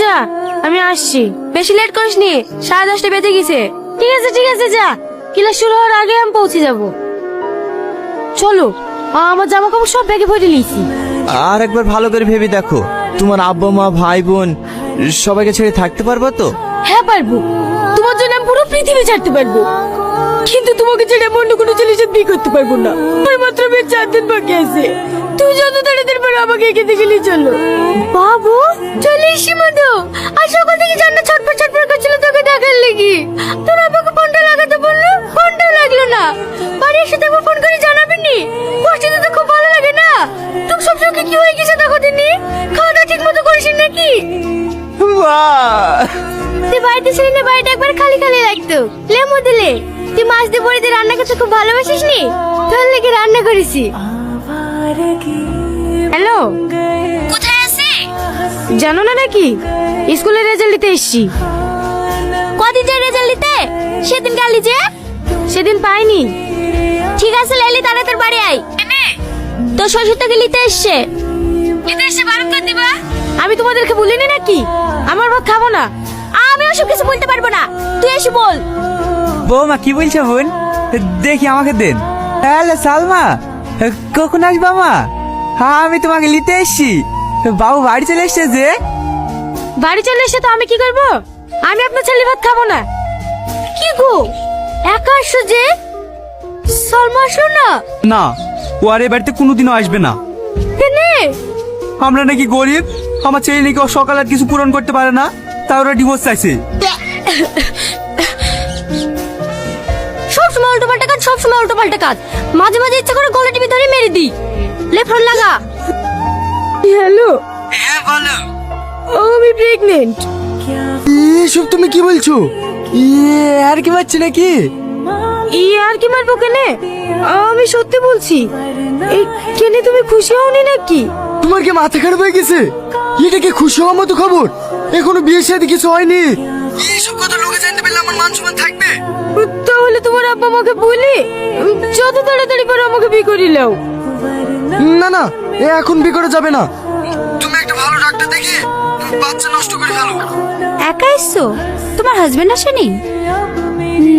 যা, আমি আসছি। বেশি লেট করিস নি, 10:30 বেজে গেছে। ঠিক আছে যা, ক্লাস শুরু হওয়ার আগে আমি পৌঁছে যাব। চলো, আমার জামা কাপড় সব ব্যাগে ভরে নিয়েছি। আর একবার ভালো করে ভেবে দেখো, তোমার আব্বা মা ভাই বোন সবাইকে ছেড়ে থাকতে পারবো তো? হ্যাঁ পারবো, তোমার জন্য আমি পুরো পৃথিবী ছাড়তে পারবো, কিন্তু তোমাকে ছেড়ে অন্য কোনো ছেলের সাথে বিয়ে করতে পারবো না। মাত্র 4 দিন বাকি আছে, তুই যত তাড়াতাড়ি পারো আমাকে এঁকে দেখে চলো। বাবু চলে এসি মধু, আর সকাল থেকে জান্নাত ছটফট করছিল তোকে দেখার লেগে। তোর আব্বাকে ফোনটা লাগাতে বললো, ফোনটাও লাগলো না। বাড়ি এসে তোকে ফোন করে জানাবি নি? বসতে তো খুব ভালো লাগে না? তোর সব চোখে কি হয়ে গেছে দেখো দিনি? খাওয়া দাওয়া ঠিক মতো করিস নাকি? তুই বাড়িতে ছিলি, বাড়িটা একবার খালি খালি লাগতো। লেমু দিলে তুই মাছ দিয়ে বড়ি দিয়ে রান্না করতে খুব ভালোবাসিস নি? তোর লেগে রান্না করেছি। হ্যালো, কোথায় আছিস? জানো না নাকি স্কুলের রেজাল্ট দিতে এসেছি। কদিন যে রেজাল্ট দিতে? সেদিন গেলি যে? সেদিন পাইনি। ঠিক আছে লাইলি, তাড়াতাড়ি বাড়ি আয়। তোর শ্বশুর তোকে নিতে এসছে। বারণ করে দিবা। আমি তোমাদেরকে বলিনি নাকি আমার ভাত খাবো না? আমি ওসব কিছু বলতে পারবো না, তুই এসে বল। বৌমা কি বলছো বোন? দেখি আমাকে দেন। হ্যালো সালমা, কখন আসবা মা? আমি তোমাকে নিতে এসছি। বাবু বাড়ি চলে এসছে যে। বাড়ি চলে এসে তো আমি কি করবো? আমি আপনার ছেলে ভাত খাবো না। কি গো, একা আসছো যে? সালমা আসলো না? না, ও আর এ বাড়িতে কোনোদিনও আসবে না। কেনে? আমরা নাকি গরিব, আমার ছেলে নাকি সকালে আর কিছু পূরণ করতে পারে না, তাই ওরা ডিভোর্স চাইছে। সবসময় উল্টো পাল্টা কাজ, সবসময় উল্টো পাল্টা কাজ। মাঝে মাঝে ইচ্ছা করে গলা টিপে ধরে মেরে দিই। লে ফোন লাগা। হ্যালো। হ্যাঁ বলো। আমি প্রেগনেন্ট। এসব তুমি কি বলছো? আর কি পাচ্ছি নাকি? আর কি মারবো কেনে? আমি সত্যি বলছি। এই কেনে তুমি খুশি হওনি নাকি? তোমার কি মাথা খারাপ হয়ে গেছে? এটা কি খুশি হওয়ার মতো খবর? এখনো বিয়ের সাথে কিছু হয়নি। এইসব কথা লোকে জানতে পারলে আমার মান সম্মান থাকবে? তাহলে তোমার আব্বা আমাকে বলি যত তাড়াতাড়ি পারো আমাকে বিয়ে করে নাও। না, এখন বিয়ে করা যাবে না। তুমি একটা ভালো ডাক্তার দেখে বাচ্চা নষ্ট করে ফেলো। একা এসছো? তোমার হাজবেন্ড আসেনি?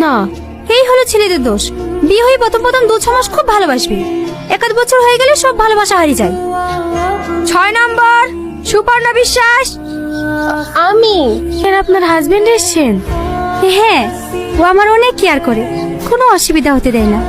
না, এই হলো ছেলেদের দোষ। বিয়ে হয়ে প্রথম 2-6 মাস খুব ভালোবাসবে, 1 বছর হয়ে গেলে সব ভালোবাসা হারিয়ে যায়। 6 নম্বর সুপর্ণা বিশ্বাস। আমি। আপনার হাজবেন্ড এসেছেন? হ্যাঁ, ও আমার অনেক কেয়ার করে, কোনো অসুবিধা হতে দেয় না।